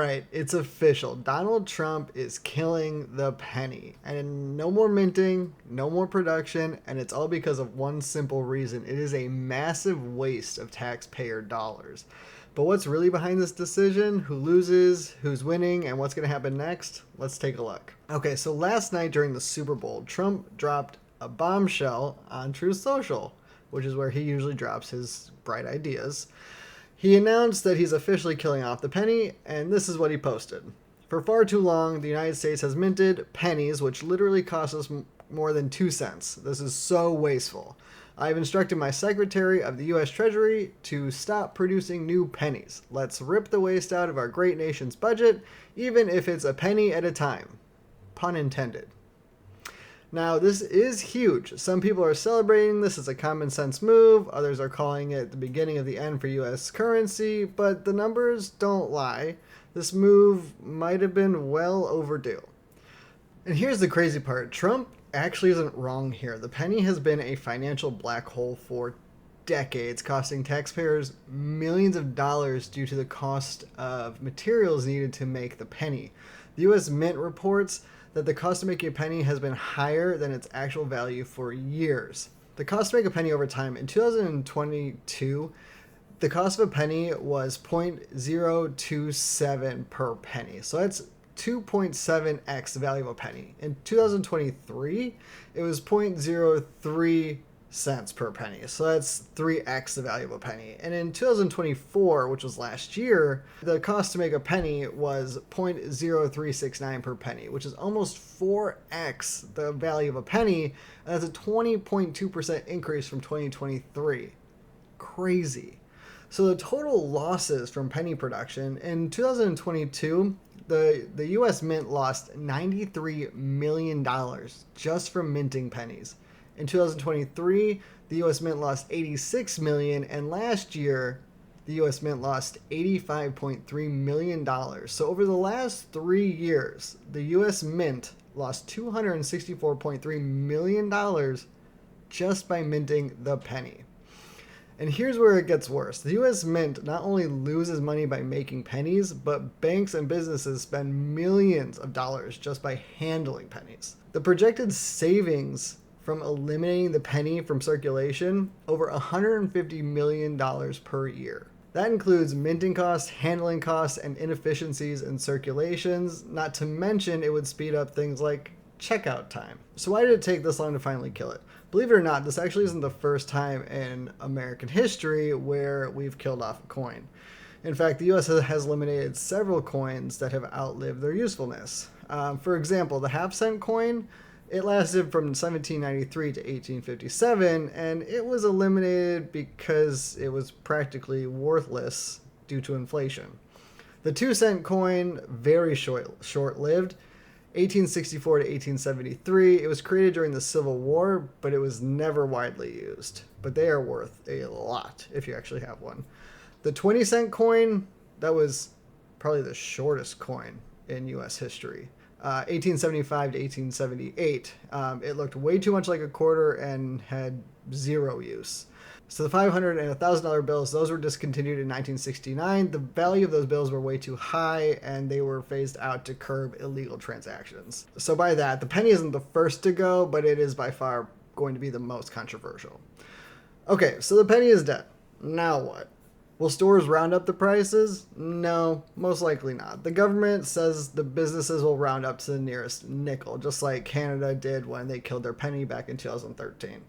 Right, it's official. Donald Trump is killing the penny. And no more minting, no more production, and it's all because of one simple reason. It is a massive waste of taxpayer dollars. But what's really behind this decision? Who loses, who's winning, and what's going to happen next? Let's take a look. Okay, so last night during the Super Bowl, Trump dropped a bombshell on Truth Social, which is where he usually drops his bright ideas. He announced that he's officially killing off the penny, and this is what he posted. For far too long, the United States has minted pennies, which literally cost us more than 2 cents. This is so wasteful. I've instructed my Secretary of the U.S. Treasury to stop producing new pennies. Let's rip the waste out of our great nation's budget, even if it's a penny at a time. Pun intended. Now, this is huge. Some people are celebrating this as a common sense move. Others are calling it the beginning of the end for U.S. currency, but the numbers don't lie. This move might have been well overdue. And here's the crazy part. Trump actually isn't wrong here. The penny has been a financial black hole for decades, costing taxpayers millions of dollars due to the cost of materials needed to make the penny. The U.S. Mint reports that the cost of making a penny has been higher than its actual value for years. The cost to make a penny over time, in 2022, the cost of a penny was 0.027 per penny. So that's 2.7x the value of a penny. In 2023, it was 0.03 cents per penny. So that's 3x the value of a penny. And in 2024, which was last year, the cost to make a penny was 0.0369 per penny, which is almost 4x the value of a penny. And that's a 20.2% increase from 2023. Crazy. So the total losses from penny production in 2022, the US Mint lost $93 million just from minting pennies. In 2023, the U.S. Mint lost $86 million, and last year, the U.S. Mint lost $85.3 million. So over the last 3 years, the U.S. Mint lost $264.3 million just by minting the penny. And here's where it gets worse. The U.S. Mint not only loses money by making pennies, but banks and businesses spend millions of dollars just by handling pennies. The projected savings from eliminating the penny from circulation, over $150 million per year. That includes minting costs, handling costs, and inefficiencies in circulations, not to mention it would speed up things like checkout time. So why did it take this long to finally kill it? Believe it or not, this actually isn't the first time in American history where we've killed off a coin. In fact, the US has eliminated several coins that have outlived their usefulness. For example, the half-cent coin, it lasted from 1793 to 1857, and it was eliminated because it was practically worthless due to inflation. The 2-cent coin, very short-lived, 1864 to 1873. It was created during the Civil War, but it was never widely used. But they are worth a lot if you actually have one. The 20-cent coin, that was probably the shortest coin in U.S. history. 1875 to 1878. It looked way too much like a quarter and had zero use. So the $500 and $1,000 bills, those were discontinued in 1969. The value of those bills were way too high, and they were phased out to curb illegal transactions. So by that, the penny isn't the first to go, but it is by far going to be the most controversial. Okay, so the penny is dead. Now what? Will stores round up the prices? No, most likely not. The government says the businesses will round up to the nearest nickel, just like Canada did when they killed their penny back in 2013.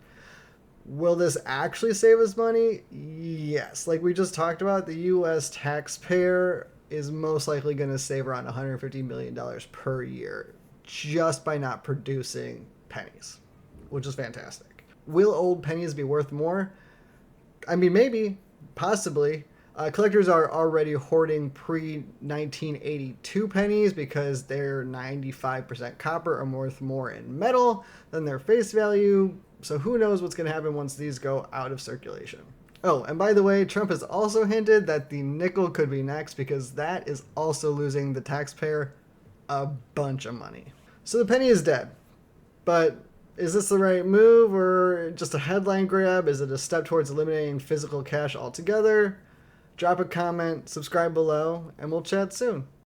Will this actually save us money? Yes. Like we just talked about, the U.S. taxpayer is most likely going to save around $150 million per year just by not producing pennies, which is fantastic. Will old pennies be worth more? I mean, maybe. Possibly. Collectors are already hoarding pre-1982 pennies because they're 95% copper or worth more in metal than their face value. So who knows what's going to happen once these go out of circulation. Oh, and by the way, Trump has also hinted that the nickel could be next because that is also losing the taxpayer a bunch of money. So the penny is dead. But is this the right move or just a headline grab? Is it a step towards eliminating physical cash altogether? Drop a comment, subscribe below, and we'll chat soon.